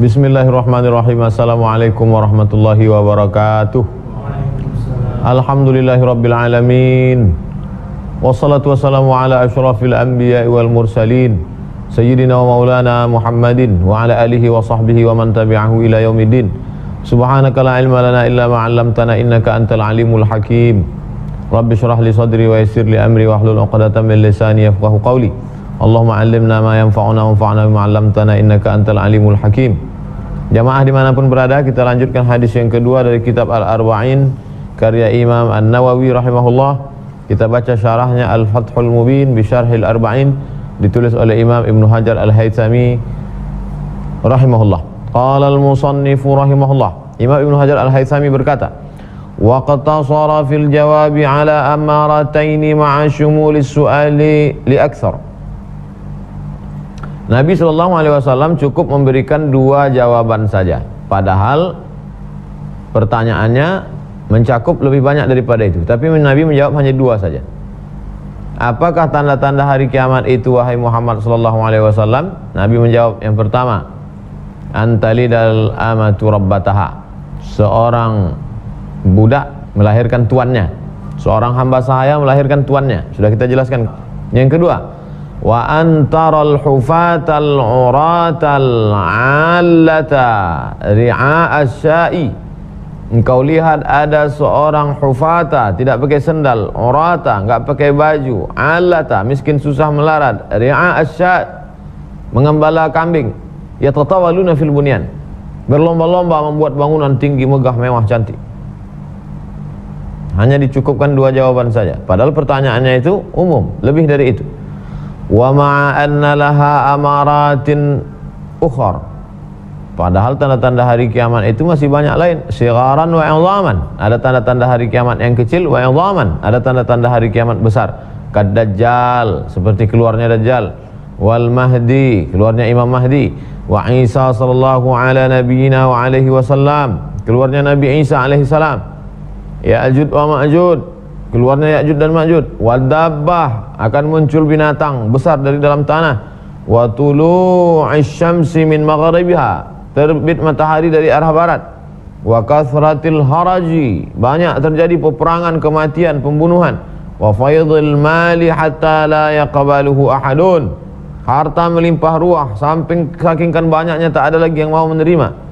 Bismillahirrahmanirrahim. Assalamualaikum warahmatullahi wabarakatuh. Alhamdulillahirabbil alamin. Wassalatu wassalamu ala asyrafil anbiya'i wal mursalin sayyidina wa maulana Muhammadin wa ala alihi wa sahbihi wa man tabi'ahu ila yaumiddin. Subhanaka la ilma lana illa ma 'allamtana innaka antal alimul hakim. Rabbi shrah li sadri wa yassir li amri wahlul 'uqdatam min lisani yafqahu qawli. Allahumma 'allimna ma yanfa'una wanfa'na bima 'allamtana innaka antal alimul hakim. Jamaah dimanapun berada, kita lanjutkan hadis yang kedua dari kitab Al-Arba'in karya Imam An-Nawawi rahimahullah. Kita baca syarahnya Al-Fathul Mubin bi Syarhil Arba'in, ditulis oleh Imam Ibnu Hajar Al-Haythami rahimahullah. Qala al-musannifu rahimahullah, Imam Ibnu Hajar Al-Haythami berkata, wa qatasara fil jawabi ala amarataini ma'a syumulis su'ali li akthar. Nabi SAW cukup memberikan dua jawaban saja, padahal pertanyaannya mencakup lebih banyak daripada itu. Tapi Nabi menjawab hanya dua saja. Apakah tanda-tanda hari kiamat itu, wahai Muhammad SAW? Nabi menjawab, yang pertama, antalidal amatu rabbataha, seorang budak melahirkan tuannya, seorang hamba sahaya melahirkan tuannya. Sudah kita jelaskan. Yang kedua, wa antaral hufatal uratal allata ri'a asya'i, engkau lihat ada seorang hufata, tidak pakai sendal, urata, enggak pakai baju, allata, miskin susah melarat, ri'a asya', mengembala kambing, yatatawaluna fil bunyan, berlomba-lomba membuat bangunan tinggi, megah, mewah, cantik. Hanya dicukupkan dua jawaban saja, padahal pertanyaannya itu umum, lebih dari itu. Wa ma'a anna laha amaratin ukhar, padahal tanda-tanda hari kiamat itu masih banyak lain. Sigharan wa idhaman, ada tanda-tanda hari kiamat yang kecil, wa idhaman, ada tanda-tanda hari kiamat besar. Kad dajjal, seperti keluarnya dajjal, wal mahdi, keluarnya Imam Mahdi, wa Isa sallallahu ala nabiyyina wa alaihi wasallam, keluarnya Nabi Isa alaihi salam, Ya'jud wa Ma'jud, keluarnya Ya'jud dan Ma'jud, wadabbah, akan muncul binatang besar dari dalam tanah, wa tulu'is syamsi min magharibiha, terbit matahari dari arah barat, wa kathratil haraji, banyak terjadi peperangan, kematian, pembunuhan, wa faydhil mali hatta la yaqbaluhu ahadun, harta melimpah ruah saking kan banyaknya tak ada lagi yang mau menerima.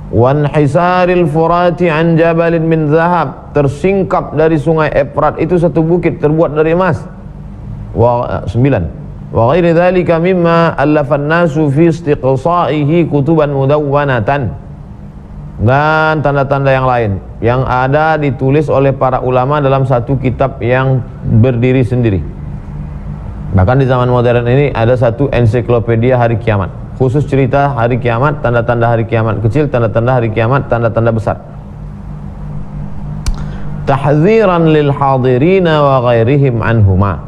Wanhisaril furati an jabalin min zahab, tersingkap dari sungai Efrat itu satu bukit terbuat dari emas. Wa 9. Wa ghairi dzalika mimma allafan nasu fi istiqsa'ihi kutuban mudawwanatan, dan tanda-tanda yang lain yang ada ditulis oleh para ulama dalam satu kitab yang berdiri sendiri. Bahkan di zaman modern ini ada satu ensiklopedia hari kiamat, khusus cerita hari kiamat, tanda-tanda hari kiamat kecil, tanda-tanda hari kiamat, tanda-tanda besar. Tahdziran lil hadirina wa ghairihim anhuma.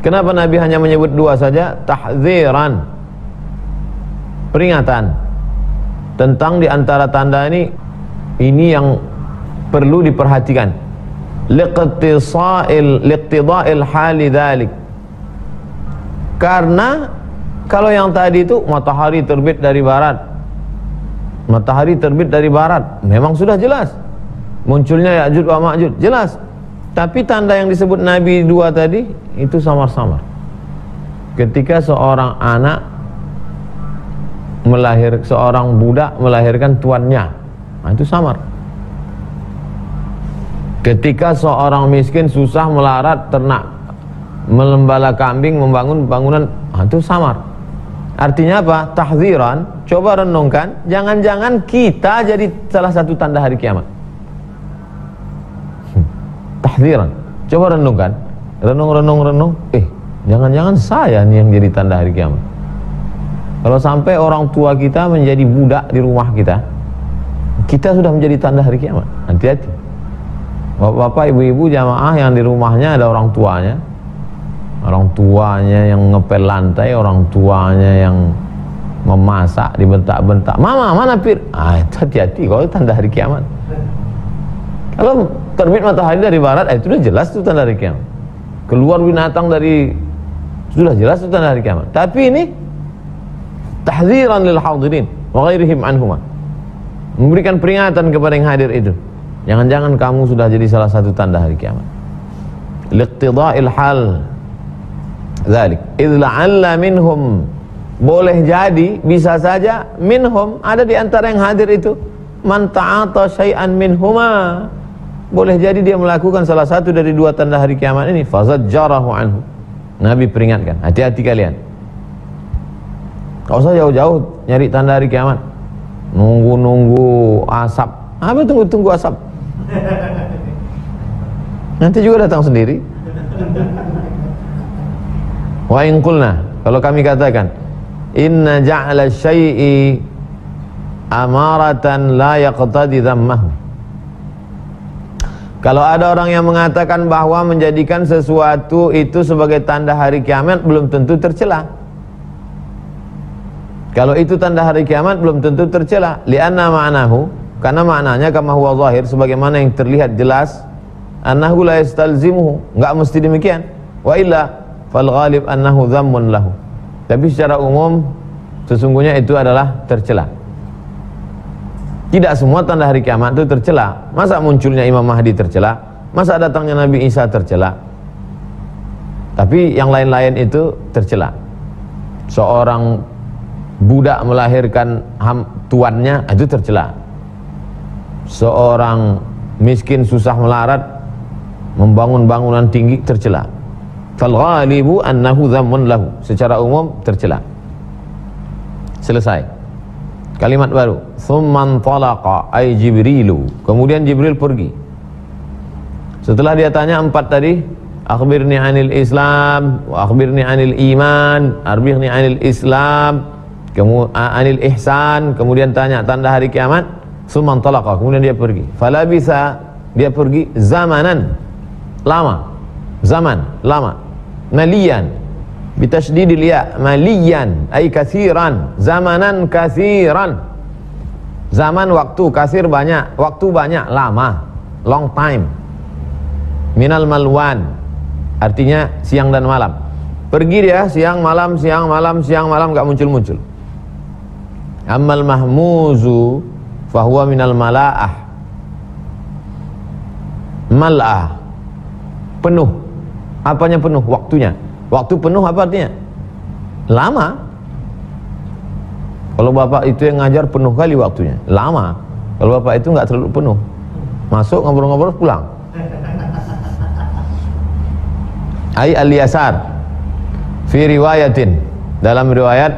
Kenapa Nabi hanya menyebut dua saja? Tahdziran, peringatan tentang di antara tanda ini yang perlu diperhatikan. Liqtida'il hali dzalik. Karena kalau yang tadi itu matahari terbit dari barat, matahari terbit dari barat, memang sudah jelas munculnya Ya'jud wa Ma'jud, jelas. Tapi tanda yang disebut Nabi dua tadi itu samar-samar. Ketika seorang anak seorang budak melahirkan tuannya, nah itu samar. Ketika seorang miskin susah melarat ternak, melembala kambing, membangun bangunan, itu samar. Artinya apa? Tahdziran. Coba renungkan, jangan-jangan kita jadi salah satu tanda hari kiamat. Tahdziran. Coba renungkan, renung. Jangan-jangan saya nih yang jadi tanda hari kiamat. Kalau sampai orang tua kita menjadi budak di rumah kita, kita sudah menjadi tanda hari kiamat. Hati-hati. Bapak, ibu-ibu jamaah yang di rumahnya ada orang tuanya yang ngepel lantai, orang tuanya yang memasak, dibentak-bentak, mama mana pir, hati-hati, kalau tanda hari kiamat. Kalau terbit matahari dari barat, itu sudah jelas itu tanda hari kiamat. Keluar binatang dari, sudah jelas itu tanda hari kiamat. Tapi ini tahdziran lil hadirin, wa ghairihim anhuma, memberikan peringatan kepada yang hadir itu, jangan-jangan kamu sudah jadi salah satu tanda hari kiamat. Liqtida'il hal dzalik idz la'alla minhum, boleh jadi, bisa saja, minhum, ada di antara yang hadir itu, man ta'ata syai'an minhuma, boleh jadi dia melakukan salah satu dari dua tanda hari kiamat ini. Fazajjarahu anhu, Nabi peringatkan, hati-hati kalian, gak usah jauh-jauh nyari tanda hari kiamat, nunggu-nunggu asap. Apa tunggu-tunggu asap? Nanti juga datang sendiri. Wa in qulna, kalau kami katakan, inna ja'ala syai'i amaratan la yaqtadi dhammahu, kalau ada orang yang mengatakan bahwa menjadikan sesuatu itu sebagai tanda hari kiamat belum tentu tercela. Kalau itu tanda hari kiamat belum tentu tercela. Lianna ma'nahu, karena maknanya kama huwa zahir, sebagaimana yang terlihat jelas, annahu la yastalzimuhu, enggak mesti demikian. Wa illa fal ghalib annahu dhammun lahu, tapi secara umum sesungguhnya itu adalah tercela. Tidak semua tanda hari kiamat itu tercela. Masa munculnya Imam Mahdi tercela? Masa datangnya Nabi Isa tercela? Tapi yang lain-lain itu tercela. Seorang budak melahirkan tuannya, itu tercela. Seorang miskin susah melarat membangun bangunan tinggi, tercela. Fal ghalibu annahu dhammun lahu, secara umum tercela. Selesai. Kalimat baru, thumman talaqa ay Jibrilu, kemudian Jibril pergi. Setelah dia tanya empat tadi, akhbirni anil Islam, wa akhbirni anil iman, akhbirni anil Islam, anil ihsan, kemudian tanya tanda hari kiamat, thumman talaqa, kemudian dia pergi. Fala bisa, dia pergi zamanan, lama, zaman, lama, maliyan, bitasydidil ya, maliyan ay katsiran, zamanan katsiran, zaman waktu, katsir banyak, waktu banyak, lama, long time. Minal malwan, artinya siang dan malam. Pergi dia siang malam, siang malam, siang malam, enggak muncul-muncul. Ammal mahmuzu fahuwa minal malaah, mal'ah, penuh. Apanya penuh? Waktunya. Waktu penuh apa artinya? Lama. Kalau bapak itu yang ngajar penuh kali waktunya, lama. Kalau bapak itu enggak terlalu penuh, masuk ngobrol-ngobrol pulang. Ai al-yasar fi riwayatin, dalam riwayat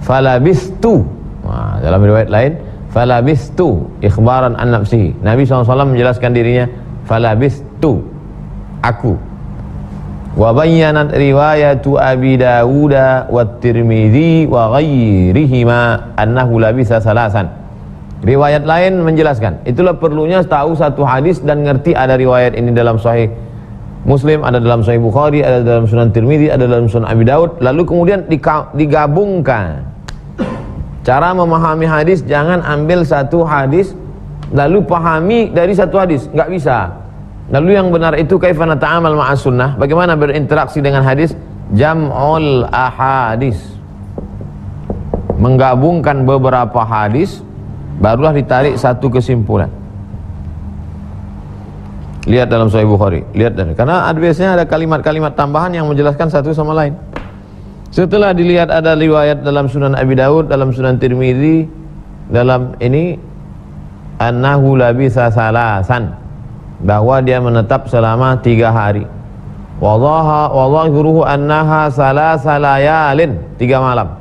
falabistu, nah, dalam riwayat lain falabistu ikhbaran an nafsihi, Nabi SAW menjelaskan dirinya, falabistu, aku. Wa bayyanat riwayatu Abi Dawud wa Tirmidzi wa ghairihima annahu labisa salasan. Riwayat lain menjelaskan, itulah perlunya tahu satu hadis dan ngerti ada riwayat ini dalam Sahih Muslim, ada dalam Sahih Bukhari, ada dalam Sunan Tirmidzi, ada dalam Sunan Abi Dawud, lalu kemudian digabungkan. Cara memahami hadis, jangan ambil satu hadis lalu pahami dari satu hadis, enggak bisa. Lalu yang benar itu kaifa nata'amal ma'as sunnah, bagaimana berinteraksi dengan hadis? Jam'ul ahadis, menggabungkan beberapa hadis, barulah ditarik satu kesimpulan. Lihat dalam Sahih Bukhari, lihat dari, karena biasanya ada kalimat-kalimat tambahan yang menjelaskan satu sama lain. Setelah dilihat ada riwayat dalam Sunan Abi Dawud, dalam Sunan Tirmidzi, dalam ini annahu labisa salasan, bahwa dia menetap selama 3 hari. Wa zahiruhu annaha salasa layalin, 3 malam.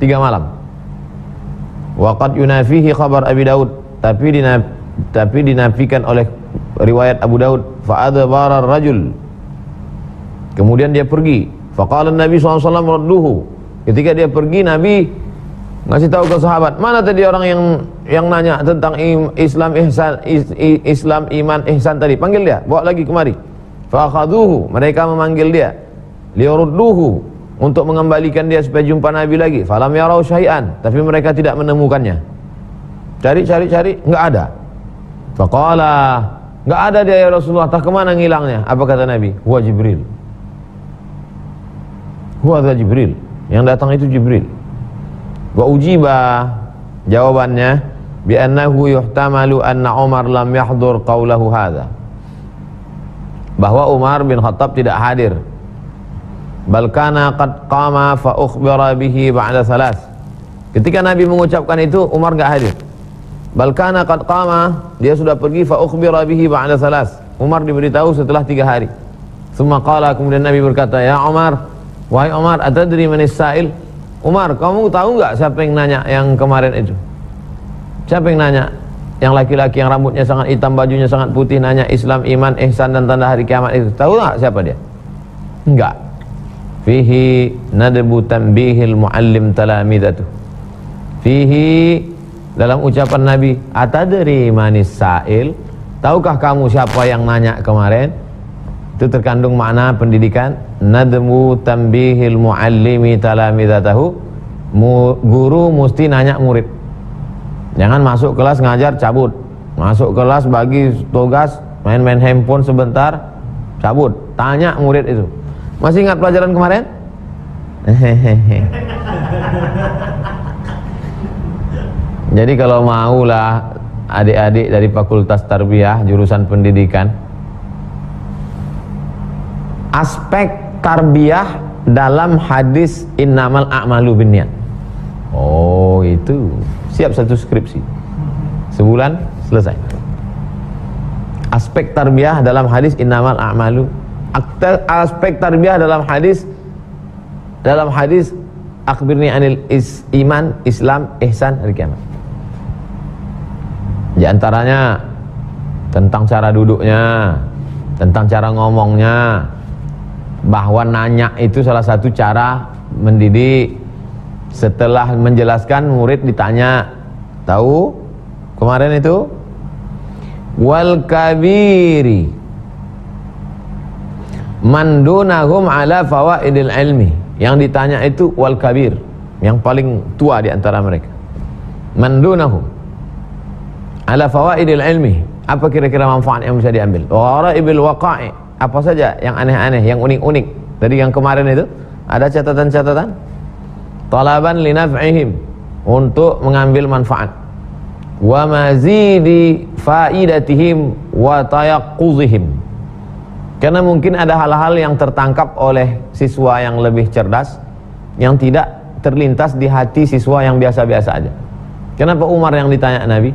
3 malam. Wa qad yunafihi khabar Abi Daud, tapi dinafikan oleh riwayat Abu Daud. Fa adbara ar-rajul, kemudian dia pergi. Fa qala Nabi SAW radduhu, ketika dia pergi Nabi ngasih tahu ke sahabat, mana tadi orang yang nanya tentang Islam ihsan, Islam iman ihsan tadi, panggil dia, bawa lagi kemari. Fa akhadhuhu, mereka memanggil dia, liyurudduhu, untuk mengembalikan dia supaya jumpa Nabi lagi. Falam yarau syai'an, tapi mereka tidak menemukannya. Cari, enggak ada. Faqala, enggak ada dia ya Rasulullah, tak kemana ngilangnya? Apa kata Nabi? Huwa Jibril. Huwa Jibril, yang datang itu Jibril. Wa ujiba, jawabannya, bi annahu yuhtamalu anna Umar lam yahdur qawlahu hadza, bahwa Umar bin Khattab tidak hadir. Bal kana qad qama fa ukhbira bihi ba'da salas. Ketika Nabi mengucapkan itu, Umar enggak hadir. Bal kana qad qama, dia sudah pergi, fa ukhbira bihi ba'da salas. Umar diberitahu setelah 3 hari. Summa qala, kemudian Nabi berkata, ya Umar, wahai Umar, atadri manis sa'il? Umar, kamu tahu enggak siapa yang nanya yang kemarin itu? Siapa yang nanya? Yang laki-laki yang rambutnya sangat hitam, bajunya sangat putih, nanya Islam, iman, ihsan dan tanda hari kiamat itu. Tahu enggak siapa dia? Enggak. Fihi nadbu tanbihil muallim talamidatu. Fihi, dalam ucapan Nabi, atadri manis sa'il? Tahukah kamu siapa yang nanya kemarin? Itu terkandung makna pendidikan. Nadmu tanbihil muallimi talamidatahu. Guru mesti nanya murid. Jangan masuk kelas ngajar cabut, masuk kelas bagi tugas main-main handphone sebentar cabut. Tanya murid itu, masih ingat pelajaran kemarin? Jadi kalau maulah adik-adik dari Fakultas Tarbiyah jurusan pendidikan, aspek tarbiyah dalam hadis innamal a'malu binniyat. Oh, itu siap satu skripsi, sebulan selesai. Aspek tarbiyah dalam hadis innamal a'malu, aspek tarbiyah dalam hadis akhbirni anil iman, Islam, ihsan, hari kiamat. Di antaranya tentang cara duduknya, tentang cara ngomongnya, bahwa nanya itu salah satu cara mendidik. Setelah menjelaskan, murid ditanya, tahu kemarin itu? Wal kabiri man dunahum ala fawaidil ilmi. Yang ditanya itu wal kabir, yang paling tua di antara mereka. Man dunahum ala fawaidil ilmi, apa kira-kira manfaat yang bisa diambil? Wa ghara'ibil waqa'i, apa saja yang aneh-aneh, yang unik-unik. Dari yang kemarin itu ada catatan-catatan. Talaban linaf'ihim, untuk mengambil manfaat. Wa mazidi faidatihim wa tayaqquzihim, karena mungkin ada hal-hal yang tertangkap oleh siswa yang lebih cerdas yang tidak terlintas di hati siswa yang biasa-biasa aja. Kenapa Umar yang ditanya Nabi?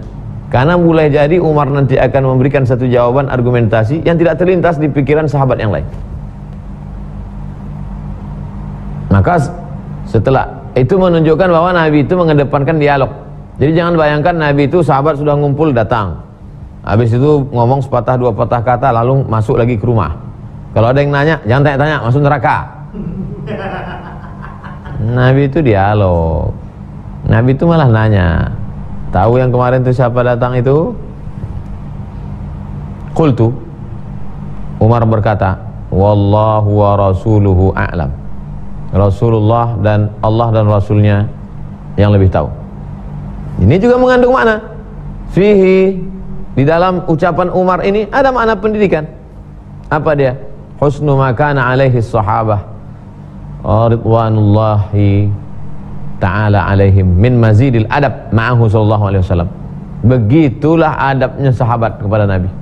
Karena mulai jadi Umar nanti akan memberikan satu jawaban argumentasi yang tidak terlintas di pikiran sahabat yang lain. Maka setelah itu menunjukkan bahwa Nabi itu mengedepankan dialog. Jadi jangan bayangkan Nabi itu sahabat sudah ngumpul datang, habis itu ngomong sepatah dua patah kata lalu masuk lagi ke rumah. Kalau ada yang nanya, jangan tanya-tanya, masuk neraka. Nabi itu dialog. Nabi itu malah nanya, tahu yang kemarin itu siapa datang itu? Qultu, Umar berkata, wallahu wa rasuluhu a'lam. Rasulullah dan Allah dan Rasulnya yang lebih tahu. Ini juga mengandung makna. Fihi, di dalam ucapan Umar ini ada makna pendidikan. Apa dia? Husnu makana alaihi sahabah ridwanullahi ta'ala alaihim min mazidil adab ma'ahu sallallahu alaihi wasallam. Begitulah adabnya sahabat kepada Nabi.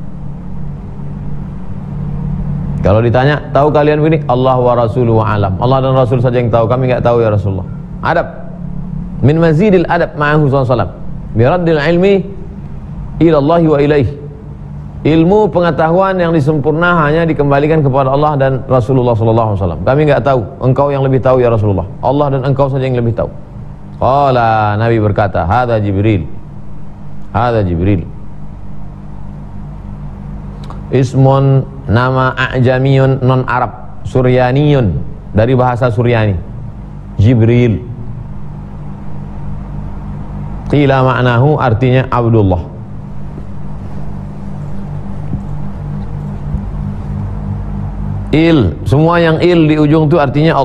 Kalau ditanya, tahu kalian begini? Allah wa rasuluhu alam. Allah dan Rasul saja yang tahu, kami enggak tahu ya Rasulullah. Adab. Min mazidil adab ma'ahu sallallahu alaihi wasallam. Biraddil ilmi ila Allah wa ilaih. Ilmu pengetahuan yang disempurna hanya dikembalikan kepada Allah dan Rasulullah sallallahu alaihi wasallam. Kami enggak tahu, engkau yang lebih tahu ya Rasulullah. Allah dan engkau saja yang lebih tahu. Qala, Nabi berkata, hadza Jibril. Hadza Jibril. Ismun, nama a'jamiyun non Arab, Suryaniyun, dari bahasa Suryani. Jibril. Qila ma'nahu, artinya Abdullah. Il, semua yang il di ujung itu artinya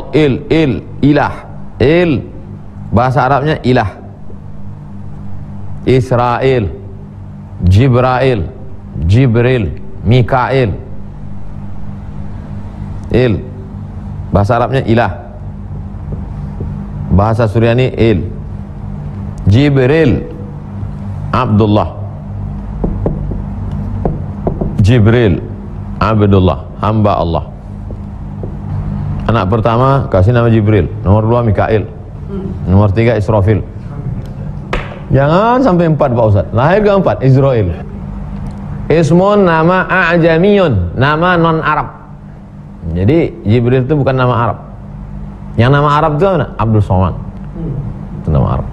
ilah. Il, bahasa Arabnya ilah. Israel, Jibrail, Jibril, Mikail. Il, bahasa Arabnya ilah, bahasa Suryani il. Jibril Abdullah. Jibril Abdullah, hamba Allah. Anak pertama kasih nama Jibril, nomor 2 Mikail, nomor 3 Israfil. Jangan sampai 4 Pak Ustaz. Lahir ke 4 Israel. Ismun, nama a'jamiyun, nama non Arab. Jadi Jibril itu bukan nama Arab. Yang nama Arab itu mana? Abdul Somad. Itu nama Arab.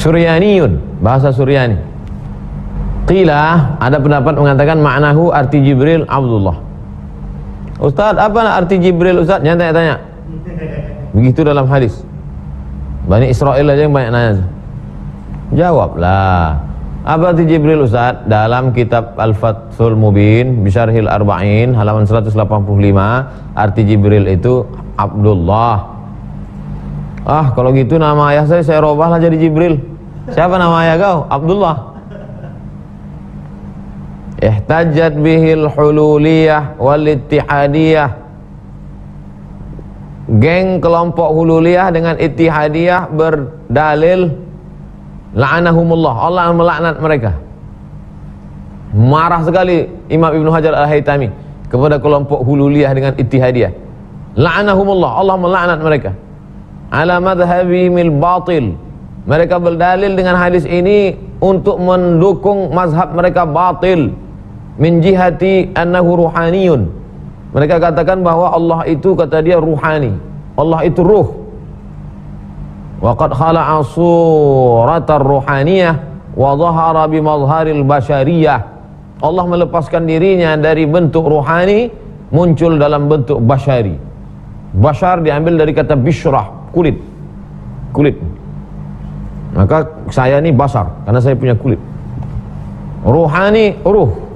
Suryaniyun, bahasa Suryani. Qila, ada pendapat mengatakan maknahu arti Jibril Abdullah. Ustaz, apa arti Jibril Ustaz? Jangan tanya-tanya. Begitu dalam hadis. Bani Israel aja yang banyak nanya. Jawablah. Apa arti Jibril Ustaz? Dalam kitab Al-Fathul Mubin Bisyarhil Arba'in halaman 185, arti Jibril itu Abdullah. Ah, kalau gitu nama ayah saya robahlah jadi Jibril. Siapa nama ayah kau? Abdullah. Ihtajat bihil hululiyah wal ittihadiyah. Geng kelompok hululiyah dengan ittihadiyah berdalil la'anahumullah, Allah melaknat mereka. Marah sekali Imam Ibnu Hajar Al-Haytami kepada kelompok hululiyah dengan ittihadiyah. La'anahumullah, Allah melaknat mereka. Ala madhhabihimil batil. Mereka berdalil dengan hadis ini untuk mendukung mazhab mereka batil. Min jihati annahu ruhaniyun. Mereka katakan bahwa Allah itu, kata dia, ruhani. Allah itu ruh. Wa qad khala'a suratar ruhaniyah wa dhahara bi mazharil basyariyah. Allah melepaskan dirinya dari bentuk ruhani, muncul dalam bentuk basyari. Bashar diambil dari kata bishrah, kulit. Kulit. Maka saya ini basar karena saya punya kulit. Ruhani, ruh.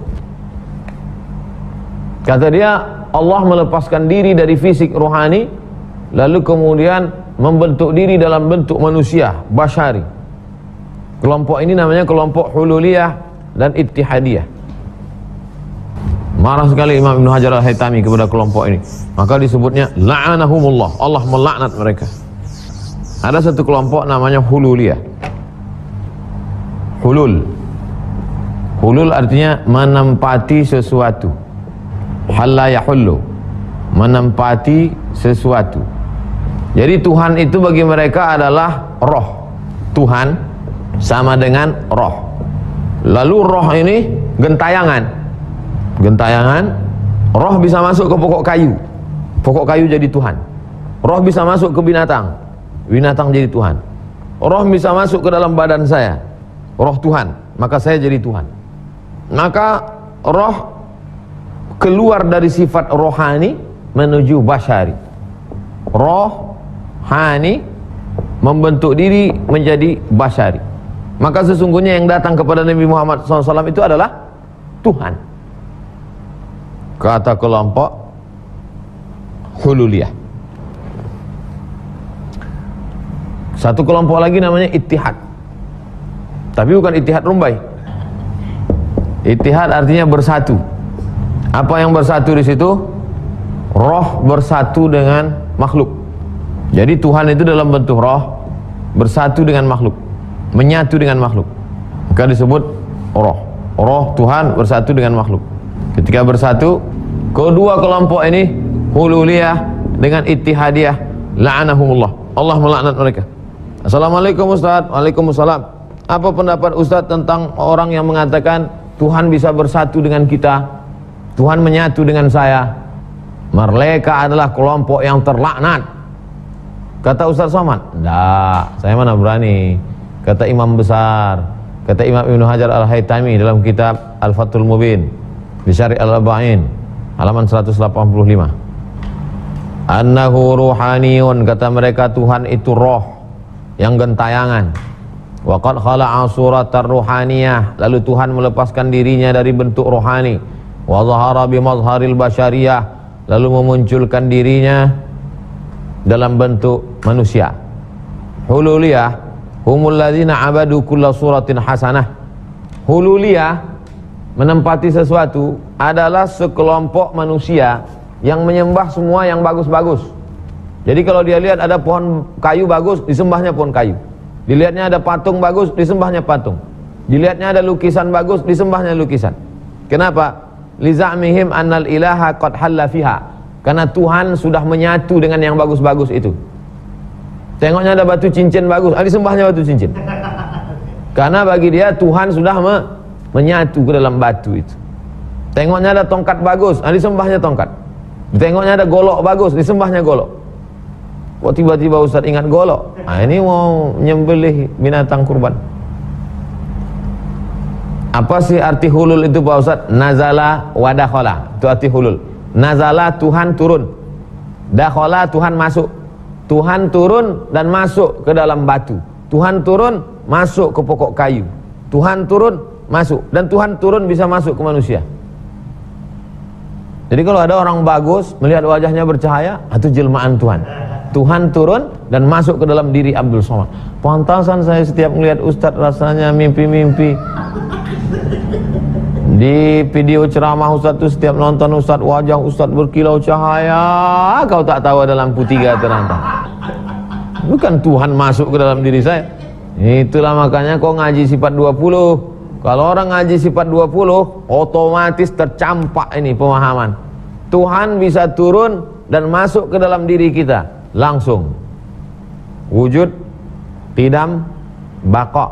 Kata dia, Allah melepaskan diri dari fisik rohani, lalu kemudian membentuk diri dalam bentuk manusia, basyari. Kelompok ini namanya kelompok hululiyah dan ittihadiyah. Marah sekali Imam Ibnu Hajar Al-Haytami kepada kelompok ini. Maka disebutnya la'anahumullah, Allah melaknat mereka. Ada satu kelompok namanya hululiyah. Hulul. Hulul artinya menempati sesuatu. Halla yahullu, menempati sesuatu. Jadi Tuhan itu bagi mereka adalah roh. Tuhan sama dengan roh. Lalu roh ini gentayangan. Gentayangan, roh bisa masuk ke pokok kayu. Pokok kayu jadi Tuhan. Roh bisa masuk ke binatang. Binatang jadi Tuhan. Roh bisa masuk ke dalam badan saya. Roh Tuhan, maka saya jadi Tuhan. Maka roh keluar dari sifat rohani menuju basyari. Rohani membentuk diri menjadi basyari. Maka sesungguhnya yang datang kepada Nabi Muhammad SAW itu adalah Tuhan. Kata kelompok hululiyah. Satu kelompok lagi namanya ittihad. Tapi bukan ittihad rumbai. Ittihad artinya bersatu. Apa yang bersatu di situ? Roh bersatu dengan makhluk. Jadi Tuhan itu dalam bentuk roh bersatu dengan makhluk, menyatu dengan makhluk. Maka disebut roh. Roh Tuhan bersatu dengan makhluk. Ketika bersatu, kedua kelompok ini hululiyah dengan ittihadiyah, la'anahumullah, Allah melaknat mereka. Assalamualaikum Ustaz. Waalaikumsalam. Apa pendapat Ustaz tentang orang yang mengatakan Tuhan bisa bersatu dengan kita, Tuhan menyatu dengan saya? Mereka adalah kelompok yang terlaknat. Kata Ustaz Somad, enggak, saya mana berani. Kata imam besar, kata Imam Ibnu Hajar Al-Haytami dalam kitab Al-Fathul Mubin Bisyarhil Arba'in halaman 185, annahu ruhaniyun, kata mereka Tuhan itu roh yang gentayangan. Wa qad khala'a suratar ruhaniyah, lalu Tuhan melepaskan dirinya dari bentuk rohani. Wa dhahara bi mazharil basyariyah, lalu memunculkan dirinya dalam bentuk manusia. Hululiyah humul ladzina abadu kulla suratin hasanah. Hululiyah, menempati sesuatu, adalah sekelompok manusia yang menyembah semua yang bagus-bagus. Jadi kalau dia lihat ada pohon kayu bagus, disembahnya pohon kayu. Dilihatnya ada patung bagus, disembahnya patung. Dilihatnya ada lukisan bagus, disembahnya lukisan. Kenapa? Liza'mihim annal ilaha qad halla fiha. Karena Tuhan sudah menyatu dengan yang bagus-bagus itu. Tengoknya ada batu cincin bagus, disembahnya batu cincin. Karena bagi dia Tuhan sudah menyatu ke dalam batu itu. Tengoknya ada tongkat bagus, disembahnya tongkat. Tengoknya ada golok bagus, disembahnya golok. Kok tiba-tiba Ustaz ingat golok? Ini mau nyembelih binatang kurban. Apa sih arti hulul itu Pak Ustaz? Nazala wa dakhala. Itu arti hulul. Nazala Tuhan turun. Dakhala Tuhan masuk. Tuhan turun dan masuk ke dalam batu. Tuhan turun masuk ke pokok kayu. Tuhan turun masuk, dan Tuhan turun bisa masuk ke manusia. Jadi kalau ada orang bagus melihat wajahnya bercahaya, itu jelmaan Tuhan. Tuhan turun dan masuk ke dalam diri Abdul Somad. Pantasan saya setiap melihat Ustadz rasanya mimpi-mimpi. Di video ceramah Ustadz itu setiap nonton Ustadz, wajah Ustadz berkilau cahaya, kau tak tahu ada lampu 3 terantang. Bukan Tuhan masuk ke dalam diri saya. Itulah makanya kau ngaji sifat 20. Kalau orang ngaji sifat 20, otomatis tercampak ini pemahaman. Tuhan bisa turun dan masuk ke dalam diri kita langsung. Wujud, tidam, baqa,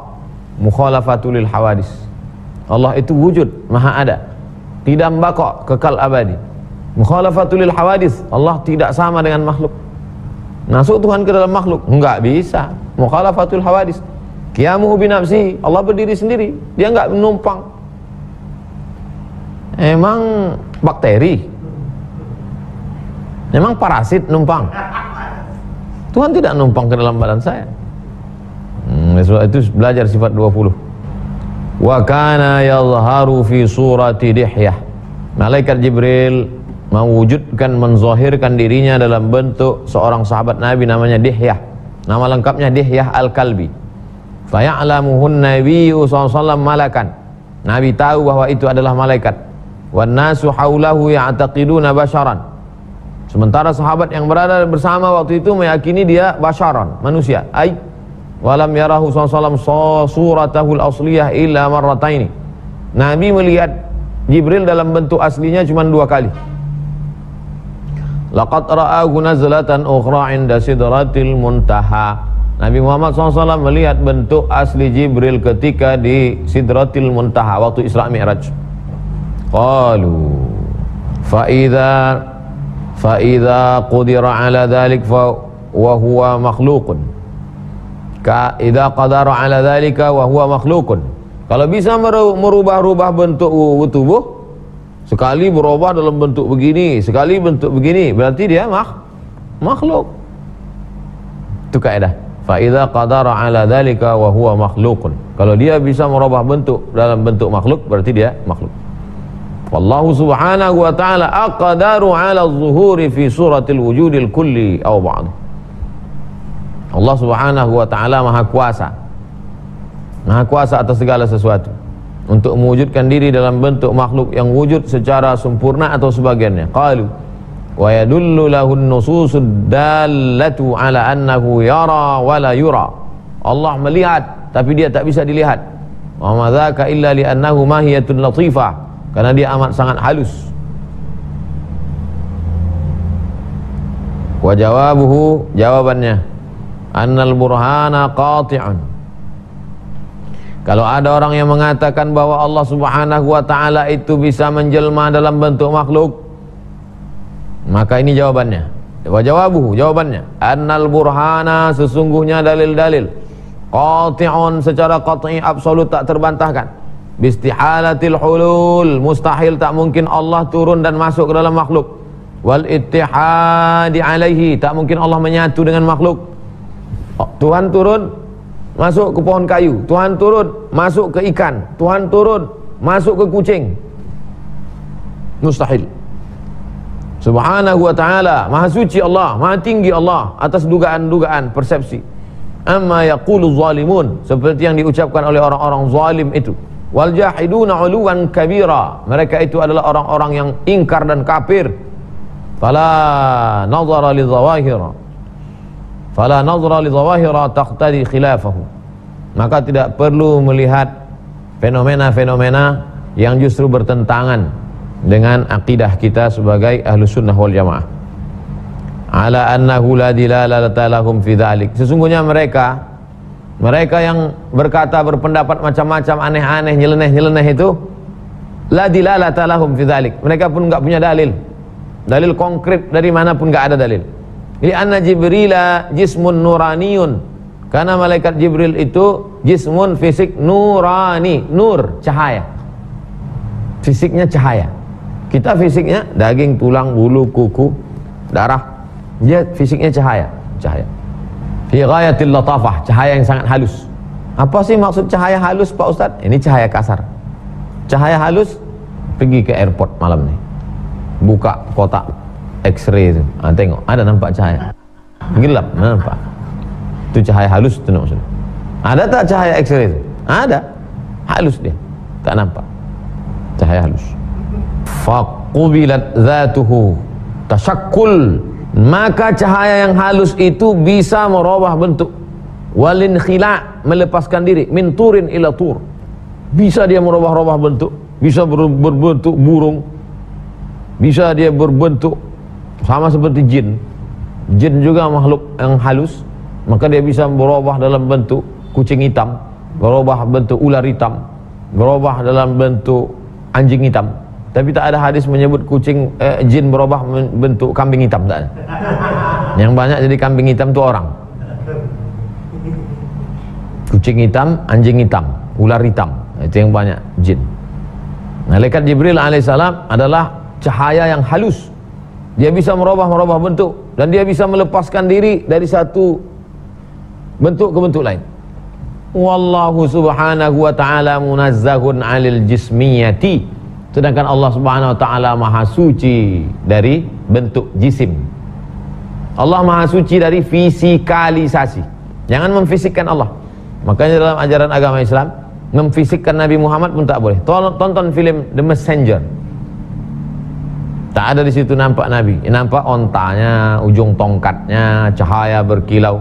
mukhalafatul lil hawadis. Allah itu wujud, maha ada. Tidam, baqa, kekal abadi. Mukhalafatul lil hawadis, Allah tidak sama dengan makhluk. Masuk Tuhan ke dalam makhluk? Enggak bisa. Mukhalafatul hawadis. Qiyamuhu binafsi, Allah berdiri sendiri, dia enggak menumpang. Emang bakteri? Emang parasit numpang? Tuhan tidak numpang ke dalam badan saya. Itu belajar sifat 20. Wa kana yadhharu fi surati Dihyah. Malaikat Jibril mewujudkan, menzahirkan dirinya dalam bentuk seorang sahabat Nabi namanya Dihyah. Nama lengkapnya Dihyah Al-Kalbi. Faya'lamuhun nabiyyu sallallahu malakan. Nabi tahu bahwa itu adalah malaikat. Wan nasu haulahu ya'taqiduna basharan. Sementara sahabat yang berada bersama waktu itu meyakini dia basharan, manusia. Walam yarahu sallallahu suratahul asliyah illa marrataini. Nabi melihat Jibril dalam bentuk aslinya cuma 2 kali. Laqad ra'ahu nazlatan ukhra 'inda sidratil muntaha. Nabi Muhammad SAW melihat bentuk asli Jibril ketika di Sidratil Muntaha waktu Isra Mi'raj. Qalu fa idza qudira ala dhalik fa wa huwa makhluqun. Ka idza qadara ala dhalika wa huwa makhluqun. Kalau bisa merubah-rubah bentuk tubuh, sekali berubah dalam bentuk begini, sekali bentuk begini, berarti dia makhluk. Itu kaidah. Fa idza qadara ala dzalika wa huwa makhluqun. Kalau dia bisa merubah bentuk dalam bentuk makhluk, berarti dia makhluk. Wallahu subhanahu wa ta'ala aqdaru ala adh-dhuhuri fi suratil wujudil kulli aw ba'd. Allah subhanahu wa ta'ala maha kuasa. Maha kuasa atas segala sesuatu untuk mewujudkan diri dalam bentuk makhluk yang wujud secara sempurna atau sebagiannya. Qalu wa yadullu lahun nususud dallatu ala annahu yara wa la yura. Allah melihat tapi dia tak bisa dilihat. Wa ma dzaka illa li annahu mahiyatun latifah, karena dia amat sangat halus. Wa jawabuhu, jawabannya, annal burhana qati'un. Kalau ada orang yang mengatakan bahwa Allah subhanahu wa ta'ala itu bisa menjelma dalam bentuk makhluk, maka ini jawabannya. Wa jawabuhu, jawabannya, annal burhana, sesungguhnya dalil-dalil, qati'un, secara qat'i, absolut, tak terbantahkan, bistihalatil hulul, mustahil, tak mungkin Allah turun dan masuk ke dalam makhluk, wal ittihadi alaihi, tak mungkin Allah menyatu dengan makhluk. Tuhan turun masuk ke pohon kayu, Tuhan turun masuk ke ikan, Tuhan turun masuk ke kucing, mustahil. Subhanahu wa ta'ala, maha suci Allah, maha tinggi Allah atas dugaan-dugaan persepsi. Amma yaqulu zalimun, seperti yang diucapkan oleh orang-orang zalim itu. Wal jahiduna 'uluwan kabira, mereka itu adalah orang-orang yang ingkar dan kafir. Fala nazara li zawahira taqtadi khilafahu. maka tidak perlu melihat fenomena-fenomena yang justru bertentangan dengan akidah kita sebagai ahlu sunnah wal jamaah. Ala annahu la dilalata lahum fi dzalik. Sesungguhnya mereka yang berkata, berpendapat macam-macam aneh-aneh, nyeleneh-nyeleneh itu, la dilalata lahum fi dzalik. Mereka pun enggak punya dalil konkret dari mana pun enggak ada dalil. Li anna Jibrila jismun nuraniyun. Karena malaikat Jibril itu jismun fisik nurani, nur, cahaya. Fisiknya cahaya. Kita fisiknya daging, tulang, bulu, kuku, darah. Dia fisiknya cahaya. Fi ghayatil latafah, cahaya yang sangat halus. Apa sih maksud cahaya halus, Pak Ustadz? Ini cahaya kasar. Cahaya halus, pergi ke airport malam nih, buka kotak X-ray itu, tengok, ada nampak cahaya. Gelap, nampak. Itu cahaya halus itu maksudnya. Ada tak cahaya X-ray itu? Ada. Halus dia, tak nampak. Cahaya halus. Faqubilat dzatuhu tashakkul, maka cahaya yang halus itu bisa merubah bentuk. Walin khila, melepaskan diri, min turin ila tur, bisa dia merubah-rubah bentuk, bisa berbentuk burung, bisa dia berbentuk sama seperti jin juga makhluk yang halus, maka dia bisa berubah dalam bentuk kucing hitam, berubah bentuk ular hitam, berubah dalam bentuk anjing hitam. Tapi tak ada hadis menyebut jin berubah bentuk kambing hitam, tak ada. Yang banyak jadi kambing hitam itu orang. Kucing hitam, anjing hitam, ular hitam, itu yang banyak jin. Malaikat Jibril alaihissalam adalah cahaya yang halus. Dia bisa merubah bentuk, dan dia bisa melepaskan diri dari satu bentuk ke bentuk lain. Wallahu subhanahu wa ta'ala munazzahun 'anil jismiyati. Sedangkan Allah subhanahu wa ta'ala maha suci dari bentuk jisim. Allah maha suci dari fisikalisasi. Jangan memfisikkan Allah. Makanya dalam ajaran agama Islam, memfisikkan Nabi Muhammad pun tak boleh. Tonton film The Messenger, tak ada di situ nampak Nabi. Nampak ontanya, ujung tongkatnya, cahaya berkilau.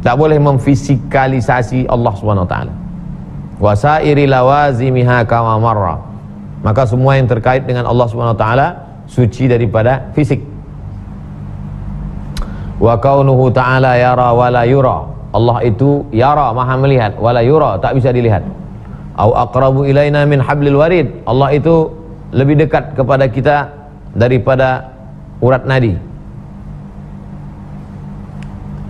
Tak boleh memfisikalisasi Allah subhanahu wa ta'ala. Wasairi lawazimiha kama marra. Maka semua yang terkait dengan Allah subhanahu wa ta'ala suci daripada fisik. Wa kaunuhu ta'ala yara wa la yura. Allah itu yara, maha melihat, wa la yura, tak bisa dilihat. Au aqrabu ilaina min hablil warid. Allah itu lebih dekat kepada kita daripada urat nadi.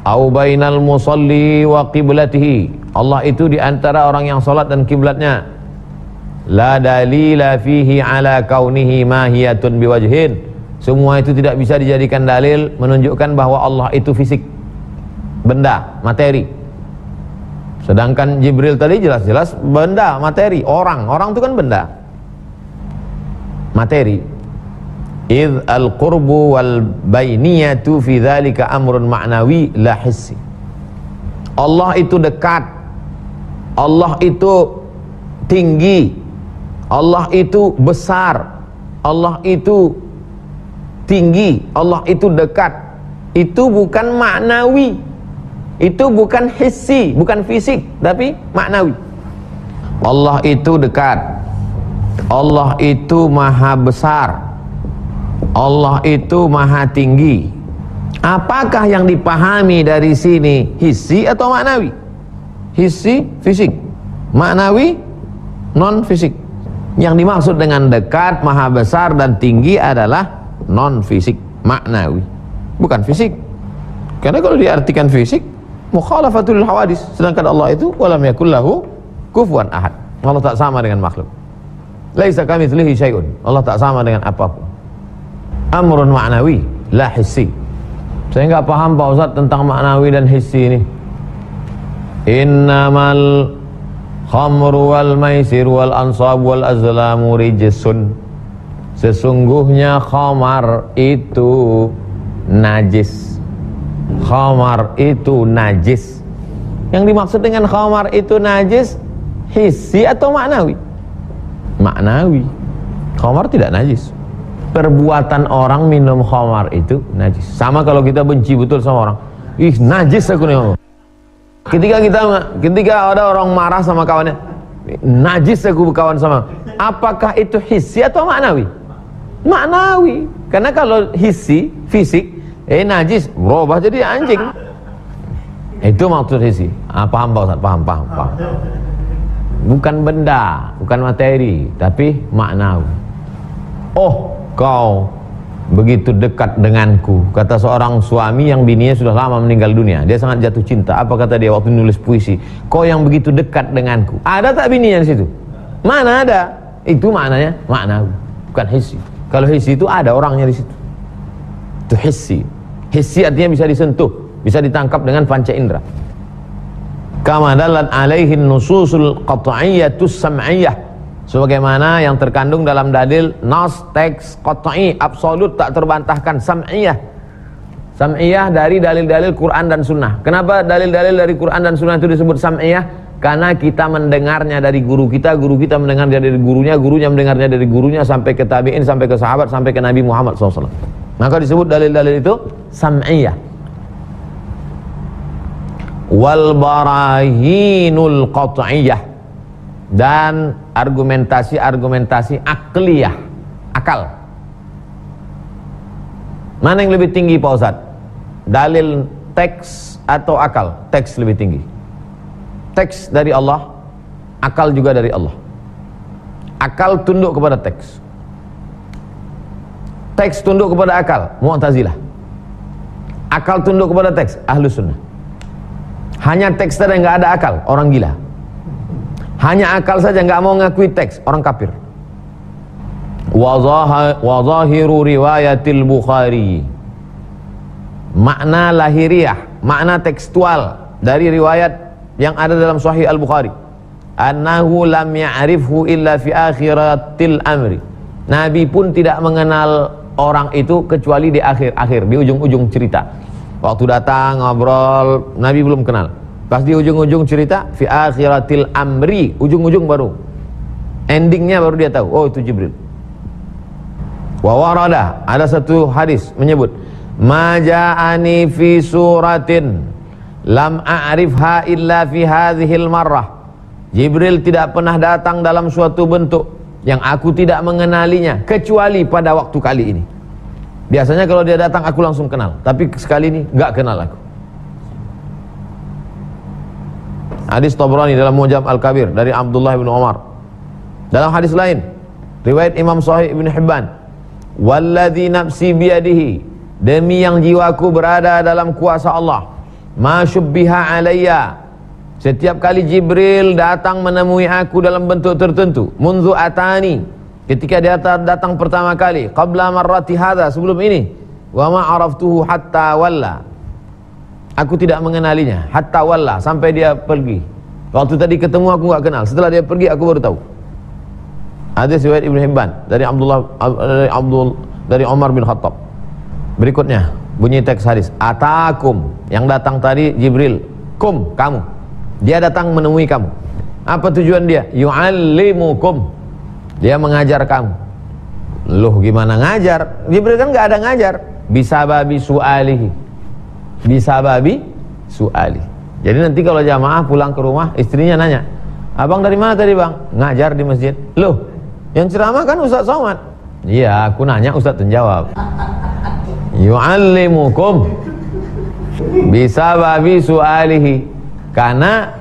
Au bainal musalli wa qiblatihi. Allah itu di antara orang yang salat dan kiblatnya. La dalila fihi ala kaunihi mahiyatun biwajhin. Semua itu tidak bisa dijadikan dalil menunjukkan bahwa Allah itu fisik, benda, materi. Sedangkan Jibril tadi jelas-jelas benda, materi, orang itu kan benda, materi. Idh al-qurbu wal bainiyatu fi dzalika amrun ma'nawi la hissi. Allah itu dekat, Allah itu tinggi, Allah itu besar, Allah itu tinggi, Allah itu dekat. Itu bukan maknawi, itu bukan hissi, bukan fisik, tapi maknawi. Allah itu dekat, Allah itu maha besar, Allah itu maha tinggi. Apakah yang dipahami dari sini, hissi atau maknawi? Hissi, fisik. Maknawi, non fisik. Yang dimaksud dengan dekat, maha besar dan tinggi adalah non fisik, maknawi, bukan fisik. Karena kalau diartikan fisik, mukhalafatul hawadis. Sedangkan Allah itu walam yakul lahu kufuwan ahad. Allah tak sama dengan makhluk. Laisa kamitslihi syai'un. Allah tak sama dengan apapun. Amrun ma'nawi la hissi. Saya enggak paham Pak Ustaz tentang maknawi dan hissi ini. Innamal khamru wal maisir wal ansab wal azlamu rijsun. Sesungguhnya khamar itu najis. Khamar itu najis. Yang dimaksud dengan khamar itu najis, hissi atau maknawi? Maknawi. Khamar tidak najis. Perbuatan orang minum khamar itu najis. Sama kalau kita benci betul sama orang, ih najis aku nih. Ketika ada orang marah sama kawannya, najis aku berkawan sama, apakah itu hissi atau maknawi? Maknawi. Karena kalau hissi, fisik, najis berubah jadi anjing. Itu maksud hissi. Paham Pak Ustaz? Paham. Bukan benda, bukan materi, tapi maknawi. Oh, kau begitu dekat denganku, kata seorang suami yang bininya sudah lama meninggal dunia. Dia sangat jatuh cinta. Apa kata dia waktu nulis puisi? Kau yang begitu dekat denganku. Ada tak bininya di situ? Mana ada? Itu maknanya maknawi, bukan hissi. Kalau hissi itu ada orangnya di situ. Itu hissi. Hissi artinya bisa disentuh, bisa ditangkap dengan panca indera. Kama dalat alaihin nususul qat'iyyatus sam'iyyah, sebagaimana yang terkandung dalam dalil nas, teks qat'i, absolut, tak terbantahkan. Sam'iyah dari dalil-dalil Quran dan Sunnah. Kenapa dalil-dalil dari Quran dan Sunnah itu disebut sam'iyah? Karena kita mendengarnya dari guru kita mendengarnya dari gurunya mendengarnya dari gurunya, sampai ke tabi'in, sampai ke sahabat, sampai ke Nabi Muhammad SAW. Maka disebut dalil-dalil itu sam'iyah. Wal barahinul qat'iyah, dan argumentasi akliyah, akal. Mana yang lebih tinggi Pak Ustadz? Dalil teks atau akal? Teks lebih tinggi. Teks dari Allah, akal juga dari Allah. Akal tunduk kepada teks. Teks tunduk kepada akal, Mu'tazilah. Akal tunduk kepada teks, Ahlus Sunnah. Hanya teks saja nggak ada akal, orang gila. Hanya akal saja nggak mau ngakui teks, orang kafir. Wa zahiru riwayatil Bukhari, makna lahiriah, makna tekstual dari riwayat yang ada dalam Sahih Al-Bukhari, annahu lam ya'rifhu illa fi akhiratil amri. Nabi pun tidak mengenal orang itu kecuali di akhir-akhir, di ujung-ujung cerita. Waktu datang ngobrol, Nabi belum kenal. Pas di ujung-ujung cerita, fi akhiratil amri, ujung-ujung baru, endingnya baru dia tahu, oh itu Jibril. Wa warada, ada satu hadis menyebut, ma ja'ani fi suratin lam a'rifha illa fi hadhil marrah. Jibril tidak pernah datang dalam suatu bentuk yang aku tidak mengenalinya kecuali pada waktu kali ini. Biasanya kalau dia datang aku langsung kenal, tapi sekali ini enggak kenal aku. Hadis Tabrani dalam Mu'jam Al-Kabir dari Abdullah bin Umar. Dalam hadis lain, riwayat Imam Sahih Ibn Hibban, walladzi nafsi biyadihi, demi yang jiwaku berada dalam kuasa Allah, ma syubbiha alayya, setiap kali Jibril datang menemui aku dalam bentuk tertentu, munzu atani, ketika dia datang pertama kali, qabla marrati hadha, sebelum ini, wa ma araftuhu hatta walla, aku tidak mengenalinya, hatta walla, sampai dia pergi. Waktu tadi ketemu aku enggak kenal, setelah dia pergi aku baru tahu. Hadis riwayat Ibnu Hibban dari dari Umar bin Khattab. Berikutnya bunyi teks hadis, atakum, yang datang tadi Jibril, kum, kamu, dia datang menemui kamu. Apa tujuan dia? Yu'allimukum, dia mengajar kamu. Loh gimana ngajar? Jibril kan nggak ada ngajar. Bisababi su'alihi, bisababi su'ali. Jadi nanti kalau jamaah pulang ke rumah, istrinya nanya, abang dari mana tadi bang? Ngajar di masjid. Loh, yang ceramah kan Ustaz Somad. Iya, aku nanya, Ustaz menjawab. Yu'allimukum bisababi su'alihi, karena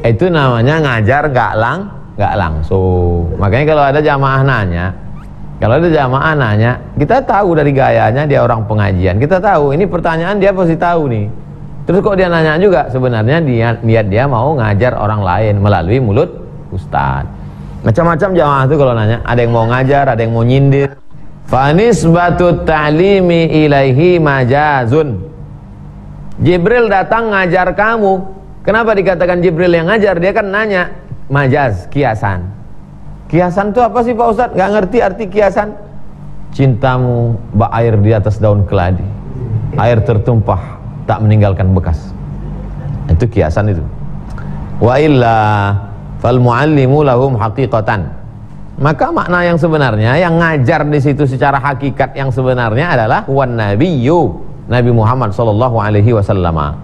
itu namanya ngajar nggak langsung. Makanya kalau ada jamaah nanya, kita tahu dari gayanya dia orang pengajian, kita tahu ini pertanyaan dia pasti tahu nih. Terus kok dia nanya juga, sebenarnya niat dia mau ngajar orang lain melalui mulut Ustaz. Macam-macam jamaah itu kalau nanya, ada yang mau ngajar, ada yang mau nyindir. Fanisbatut ta'limi ilaihi majazun, Jibril datang ngajar kamu. Kenapa dikatakan Jibril yang ngajar? Dia kan nanya, majaz, kiasan. Kiasan itu apa sih Pak Ustadz? Gak ngerti arti kiasan. Cintamu bak air di atas daun keladi, air tertumpah tak meninggalkan bekas. Itu kiasan itu. Wa illa fal muallimu lahum haqiqatan. Maka makna yang sebenarnya, yang ngajar di situ secara hakikat yang sebenarnya adalah wan nabiyyu, Nabi Muhammad sallallahu alaihi wasallam.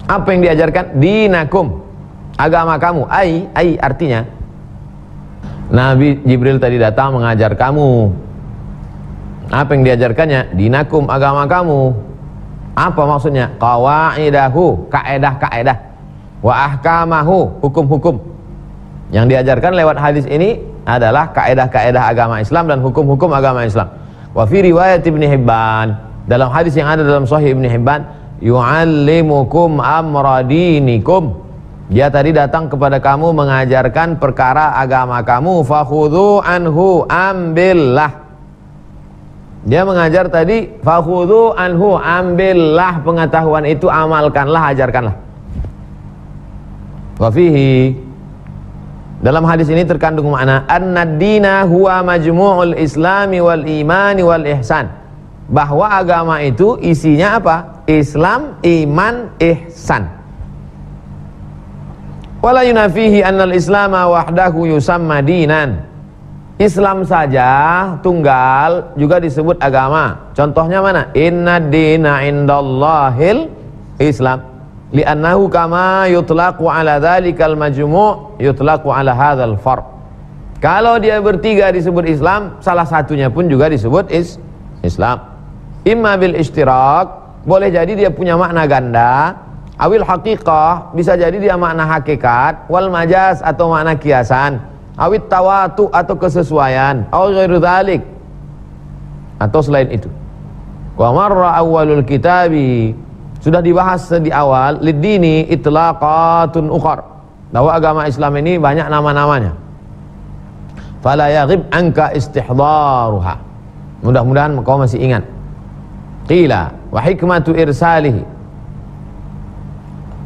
Apa yang diajarkan? Dinakum, agama kamu. Ai artinya Nabi Jibril tadi datang mengajar kamu. Apa yang diajarkannya? Dinakum, agama kamu. Apa maksudnya? Qawaidahu, kaedah-kaedah. Wa ahkamahu, hukum-hukum. Yang diajarkan lewat hadis ini adalah kaedah-kaedah agama Islam dan hukum-hukum agama Islam. Wa fi riwayat Ibnu Hibban, dalam hadis yang ada dalam Sahih Ibnu Hibban, yu'allimukum amra dinikum. Dia tadi datang kepada kamu mengajarkan perkara agama kamu. Fakhudhu anhu, ambillah. Dia mengajar tadi, fakhudhu anhu, ambillah pengetahuan itu, amalkanlah, ajarkanlah. Wa fihi, dalam hadis ini terkandung makna annad-dina huwa majmu'ul islami wal imani wal ihsan. Bahwa agama itu isinya apa? Islam, iman, ihsan. Wala yunafihi annal islama wahdahu yusamma dinan. Islam saja tunggal juga disebut agama. Contohnya mana? Inna dina indallahil Islam. Li'annahu kama yutlaqu ala dhalikal majmu' yutlaqu ala hadzal fard. Kalau dia bertiga disebut Islam, salah satunya pun juga disebut Islam. Imma bil ishtirak, boleh jadi dia punya makna ganda. Awil haqiqah, bisa jadi dia makna hakikat. Wal majaz, atau makna kiasan. Awit tawatu, atau kesesuaian. Aw ghairu dzalik, atau selain itu. Wa marra awwalul kitabi, sudah dibahas di awal, lidini itlaqatun ukhar, bahwa agama Islam ini banyak nama-namanya. Fala yaghib anka istihdaruha, mudah-mudahan kau masih ingat. Qila wa hikmatu irsalihi,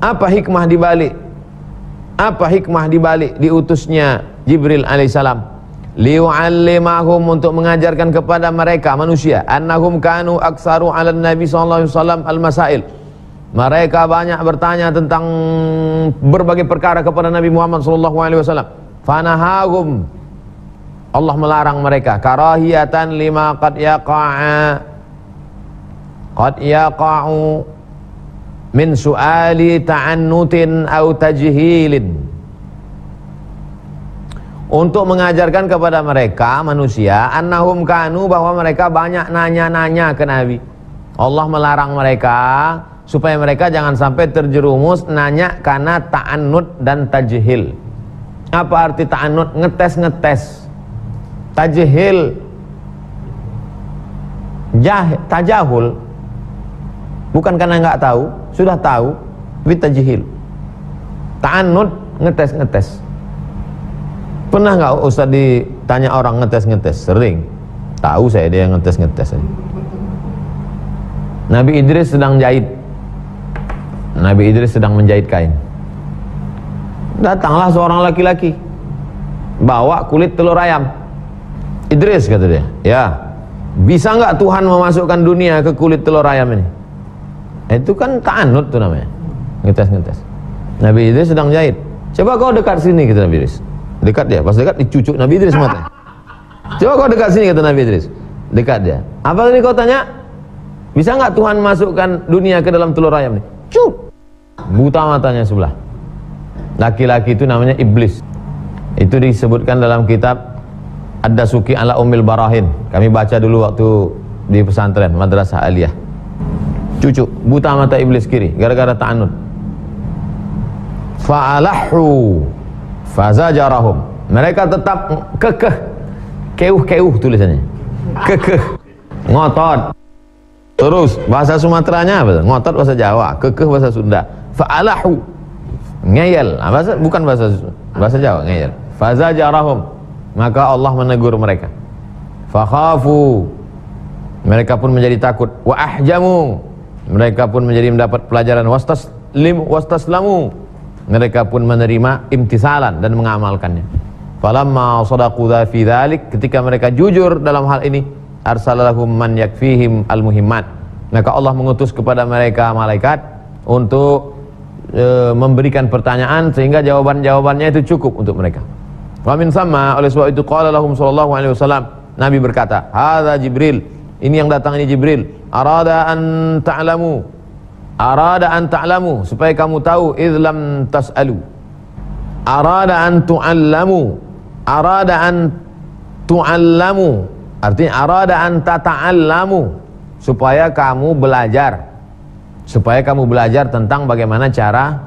apa hikmah dibalik? Apa hikmah dibalik diutusnya Jibril alaihissalam? Liu'allimahum, untuk mengajarkan kepada mereka manusia. Annahum kanu aksaru ala nabi sallallahu alaihi wasallam al-masail. Mereka banyak bertanya tentang berbagai perkara kepada Nabi Muhammad sallallahu alaihi wasallam. Fanahahum, Allah melarang mereka. Karahiyatan lima qad yaqa'u min su'ali ta'annutin au tajhilin, untuk mengajarkan kepada mereka manusia, annahum kanu, bahwa mereka banyak nanya-nanya ke Nabi. Allah melarang mereka supaya mereka jangan sampai terjerumus nanya karena ta'annut dan tajhil. Apa arti ta'annut? Ngetes-ngetes. Tajhil, tajahul, bukan karena enggak tahu, sudah tahu, tapi tajhil. Ta'annut, ngetes-ngetes. Pernah enggak Ustaz ditanya orang ngetes-ngetes? Sering. Tahu saya dia ngetes-ngetes. Nabi Idris sedang jahit. Nabi Idris sedang menjahit kain. Datanglah seorang laki-laki, bawa kulit telur ayam. Idris, kata dia, ya, bisa enggak Tuhan memasukkan dunia ke kulit telur ayam ini? Itu kan ta'anut tuh namanya, ngetes-ngetes. Nabi Idris sedang jahit. Coba kau dekat sini, kata Nabi Idris. Dekat dia, pas dekat dicucuk Nabi Idris matanya. Coba kau dekat sini, kata Nabi Idris. Dekat dia. Apa tadi kau tanya? Bisa enggak Tuhan masukkan dunia ke dalam telur ayam ini? Cuk. Buta matanya sebelah. Laki-laki itu namanya iblis. Itu disebutkan dalam kitab Ad-Dasuki ala Ummil Barahin. Kami baca dulu waktu di pesantren Madrasah Aliyah. Cucuk, buta mata iblis kiri gara-gara ta'annud. Fa'alahu fazajarahum, mereka tetap kekeh, keuh tulisannya, kekeh, ngotot. Terus bahasa Sumateranya apa? Ngotot bahasa Jawa, kekeh bahasa Sunda. Fa'alahu, ngeyel, bukan bahasa Jawa, ngeyel. Fazajarahum, maka Allah menegur mereka. Fakhafu, mereka pun menjadi takut. Wa ahjamu, mereka pun menjadi mendapat pelajaran. Wastaslamu, mereka pun menerima imtisalan dan mengamalkannya. Falamma sadaqu fi dzalik, ketika mereka jujur dalam hal ini, arsalalahum man yakfihim almuhimmat, maka Allah mengutus kepada mereka malaikat untuk memberikan pertanyaan sehingga jawaban-jawabannya itu cukup untuk mereka. Wa min thamma, oleh sebab itu qala lahum sallallahu alaihi wasallam, Nabi berkata, hadza Jibril, ini yang datang ini Jibril, arada an ta'lamu, arada an ta'lamu, supaya kamu tahu, idz lam tas'alu. Arada an tu'allamu, arada an tu'allamu, artinya arada an tata'allamu, supaya kamu belajar, supaya kamu belajar tentang bagaimana cara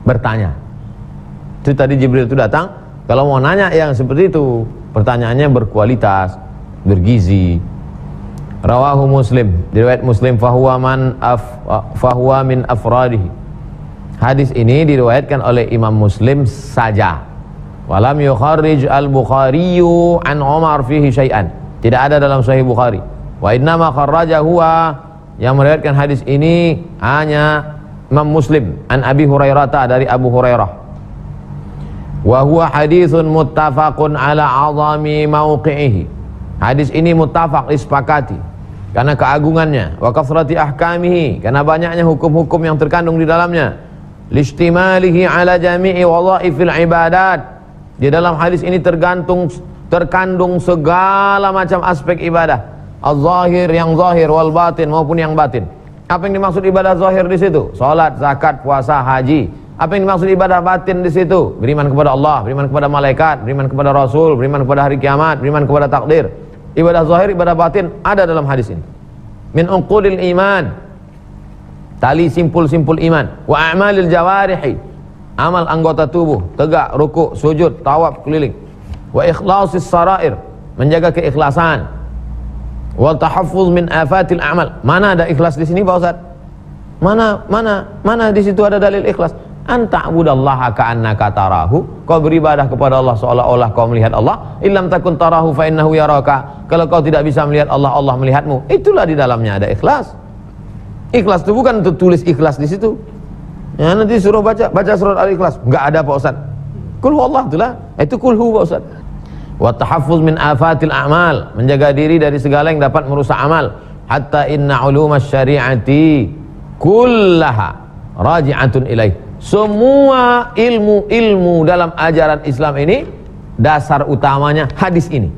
bertanya. Itu tadi Jibril itu datang, kalau mau nanya yang seperti itu, pertanyaannya berkualitas, bergizi. Rawahu Muslim, diriwayat Muslim, fahuwa min afradihi. Hadis ini diriwayatkan oleh Imam Muslim saja. Walam yukharrij al-Bukhari an Umar fihi syai'an. Tidak ada dalam Sahih Bukhari. Wa innama kharraja huwa, yang meriwayatkan hadis ini hanya Imam Muslim an Abi Hurairah, dari Abu Hurairah. Wa huwa haditsun muttafaqun ala 'azami mauqi'ihi. Hadis ini muttafaq, disepakati karena keagungannya, wa kasrati ahkamihi, karena banyaknya hukum-hukum yang terkandung di dalamnya, listimalihi ala jami'i wadhaifil ibadat. Di dalam hadis ini terkandung segala macam aspek ibadah, az-zahir, yang zahir, wal batin, maupun yang batin. Apa yang dimaksud ibadah zahir di situ? Salat, zakat, puasa, haji. Apa yang dimaksud ibadah batin di situ? Beriman kepada Allah, beriman kepada malaikat, beriman kepada Rasul, beriman kepada hari kiamat, beriman kepada takdir. Ibadah zahir, ibadah batin ada dalam hadis ini. Min unqudil iman, tali simpul-simpul iman. Wa a'malil jawarihi, amal anggota tubuh, tegak, rukuk, sujud, tawaf, keliling. Wa ikhlasis sarair, menjaga keikhlasan. Wa tahaffuz min afatil a'mal. Mana ada ikhlas di sini Pak Ustaz? Mana di situ ada dalil ikhlas? Anta'budallaha ka'annaka tarahu, kau beribadah kepada Allah seolah-olah kau melihat Allah. Illam takun tarahu fa innahu yaraka, kalau kau tidak bisa melihat Allah, Allah melihatmu. Itulah di dalamnya ada ikhlas. Ikhlas itu bukan untuk tulis ikhlas di situ. Ya, nanti suruh baca surat Al-Ikhlas, enggak ada Pak Ustaz. Qul huwallah, itulah, itu qul hu Pak Ustaz. Wa tahaffuz min afatil a'mal, menjaga diri dari segala yang dapat merusak amal. Hatta inna ulumas syari'ati kullaha raji'atun ilaih. Semua ilmu-ilmu dalam ajaran Islam ini dasar utamanya hadis ini.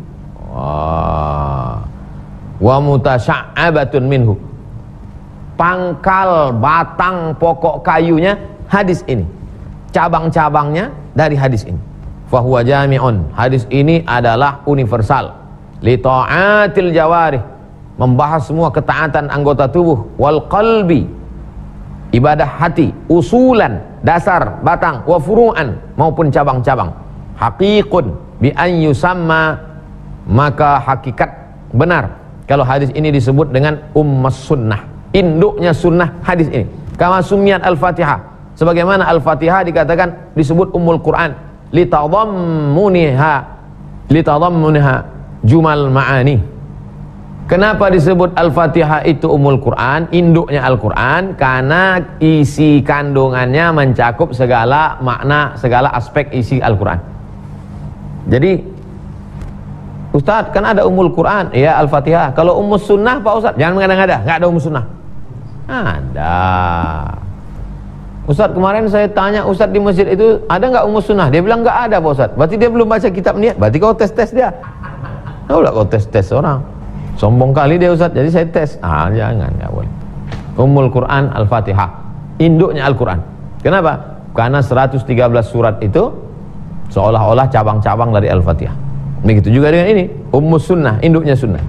Wa mutasya'abatun minhu, pangkal, batang, pokok kayunya hadis ini, cabang-cabangnya dari hadis ini. Fahuwa jami'un, hadis ini adalah universal. Li ta'atil jawarih, membahas semua ketaatan anggota tubuh. Wal qalbi, ibadah hati. Usulan, dasar, batang. Wa furu'an, maupun cabang-cabang. Haqiqun bi an yusamma, maka hakikat benar kalau hadis ini disebut dengan ummas sunnah, induknya sunnah hadis ini. Kama sumiyat al-Fatihah, sebagaimana al-Fatihah dikatakan disebut ummul Quran, litadammuniha jumal ma'ani. Kenapa disebut Al-Fatihah itu Ummul Quran, induknya Al-Quran? Karena isi kandungannya mencakup segala makna, segala aspek isi Al-Quran. Jadi, Ustadz, kan ada Ummul Quran, ya Al-Fatihah. Kalau Ummus Sunnah Pak Ustadz, jangan mengada-ngada, nggak ada Ummus Sunnah. Ada. Ustadz, kemarin saya tanya Ustadz di masjid itu, ada nggak Ummus Sunnah? Dia bilang nggak ada Pak Ustadz. Berarti dia belum baca kitab niat. Berarti kau tes-tes dia. Tahu lah kau tes-tes orang. Sombong kali dia Ustaz, jadi saya tes. Jangan, nggak boleh. Ummul Quran Al-Fatihah, induknya Al-Quran. Kenapa? Karena 113 surat itu seolah-olah cabang-cabang dari Al-Fatihah. Begitu juga dengan ini, Ummus Sunnah, induknya Sunnah.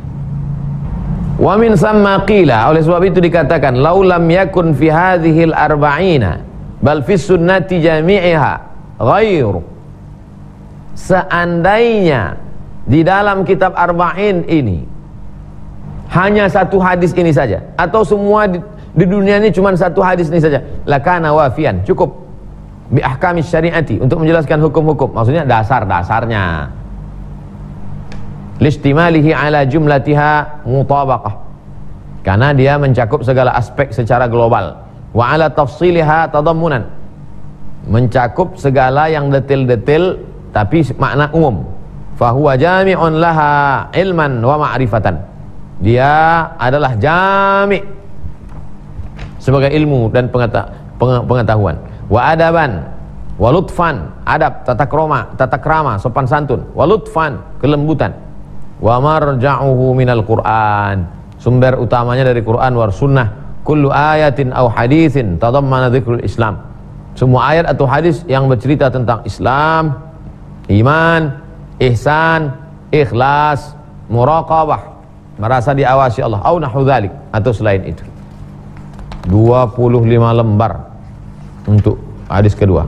Wa min samma qila, oleh sebab itu dikatakan, laulam yakun fi hadhil arba'ina bal fi sunnati jami'iha ghairu. Seandainya di dalam kitab Arba'in ini hanya satu hadis ini saja, atau semua di dunia ini cuma satu hadis ini saja, lakana wafian, cukup bi ahkamis syariati, untuk menjelaskan hukum-hukum, maksudnya dasar-dasarnya, listimalihi ala jumlatiha mutabaqah, karena dia mencakup segala aspek secara global, wa ala tafsiliha tadammunan, mencakup segala yang detail-detail tapi makna umum. Fahuwa jami'un laha ilman wa ma'rifatan, dia adalah jami' sebagai ilmu dan pengetahuan. Wa adaban wa lutfan, adab, tata krama, sopan santun. Wa lutfan, kelembutan. Wa marja'uhu minal Qur'an, sumber utamanya dari Quran war sunnah. kullu ayatin aw haditsin tadammana dzikrul Islam. Semua ayat atau hadis yang bercerita tentang Islam, iman, ihsan, ikhlas, muraqabah, merasa diawasi Allah, au nahu dzalik, atau selain itu. 25 lembar untuk hadis kedua.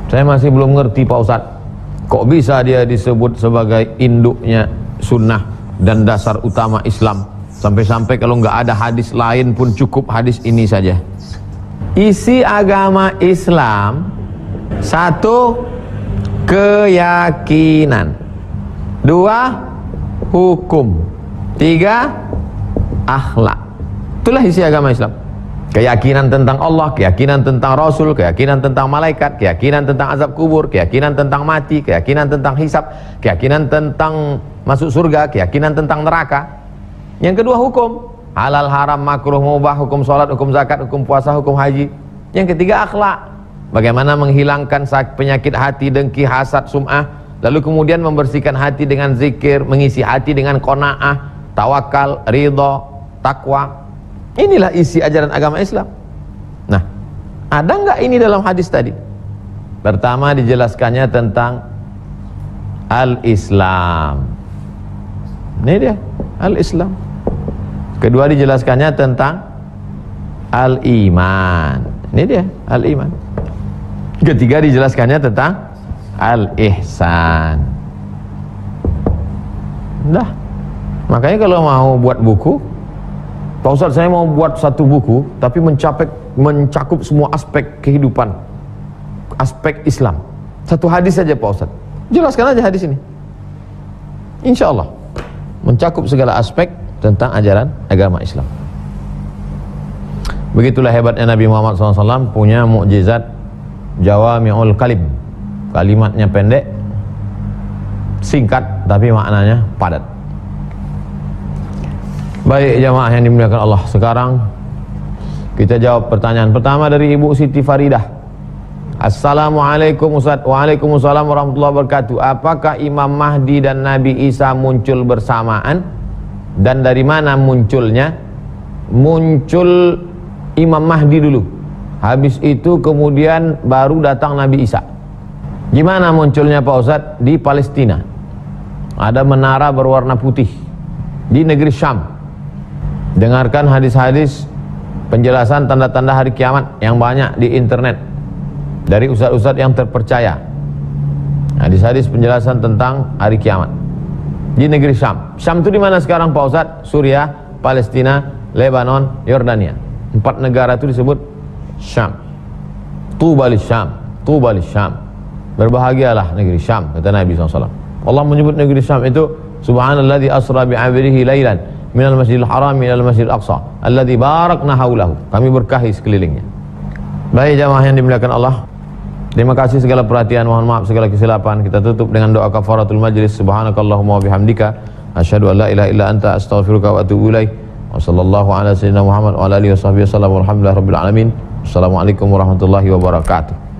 Saya masih belum ngerti Pak Ustadz, kok bisa dia disebut sebagai induknya sunnah dan dasar utama Islam, sampai-sampai kalau nggak ada hadis lain pun cukup hadis ini saja. Isi agama Islam, 1, keyakinan, 2, hukum, 3, akhlak. Itulah isi agama Islam. Keyakinan tentang Allah, keyakinan tentang Rasul, keyakinan tentang malaikat, keyakinan tentang azab kubur, keyakinan tentang mati, keyakinan tentang hisab, keyakinan tentang masuk surga, keyakinan tentang neraka. Yang kedua, hukum, halal, haram, makruh, mubah, hukum sholat, hukum zakat, hukum puasa, hukum haji. Yang ketiga, akhlak, bagaimana menghilangkan penyakit hati, dengki, hasad, sum'ah, lalu kemudian membersihkan hati dengan zikir, mengisi hati dengan qanaah, tawakal, ridha, takwa. Inilah isi ajaran agama Islam. Nah, ada nggak ini dalam hadis tadi? Pertama, dijelaskannya tentang al-Islam. Ini dia, al-Islam. Kedua, dijelaskannya tentang al-iman. Ini dia, al-iman. Ketiga, dijelaskannya tentang al-ihsan. Nah, makanya kalau mau buat buku, Pak Ustadz, saya mau buat satu buku tapi mencakup semua aspek kehidupan, aspek Islam. Satu hadis saja Pak Ustadz, jelaskan aja hadis ini, insya Allah mencakup segala aspek tentang ajaran agama Islam. Begitulah hebatnya Nabi Muhammad SAW, punya mukjizat jawami'ul kalim. Kalimatnya pendek, singkat, tapi maknanya padat. Baik jamaah yang dimuliakan Allah, sekarang kita jawab pertanyaan pertama dari Ibu Siti Faridah. Assalamualaikum Ustaz. Waalaikumsalam warahmatullahi wabarakatuh. Apakah Imam Mahdi dan Nabi Isa muncul bersamaan? Dan dari mana munculnya? Muncul Imam Mahdi dulu, habis itu kemudian baru datang Nabi Isa. Gimana munculnya Pak Ustadz? Di Palestina ada menara berwarna putih di negeri Syam. Dengarkan hadis-hadis penjelasan tanda-tanda hari kiamat yang banyak di internet dari ustadz-ustadz yang terpercaya. Hadis-hadis penjelasan tentang hari kiamat di negeri Syam. Syam itu di mana sekarang Pak Ustadz? Suriah, Palestina, Lebanon, Yordania. 4 negara itu disebut Syam. Tuba li Syam, tuba li Syam. Berbahagialah negeri Syam, kata Nabi SAW. Allah menyebut negeri Syam itu subhanalladzi asra bi'abdihi lailan minal masjidil haram minal masjidil aqsa alladzi barakna haulahu. Kami berkahi sekelilingnya. Baik jamaah yang dimuliakan Allah, terima kasih segala perhatian, mohon maaf segala kesilapan. Kita tutup dengan doa kafaratul majlis. Subhanakallahumma wa bihamdika asyhadu an la ilaha illa anta astaghfiruka wa atubu ilaik. Wa sallallahu ala sayyidina Muhammad wa ala alihi washabbihi wasallam. Walhamdulillahirabbil alamin. Assalamualaikum warahmatullahi wabarakatuh.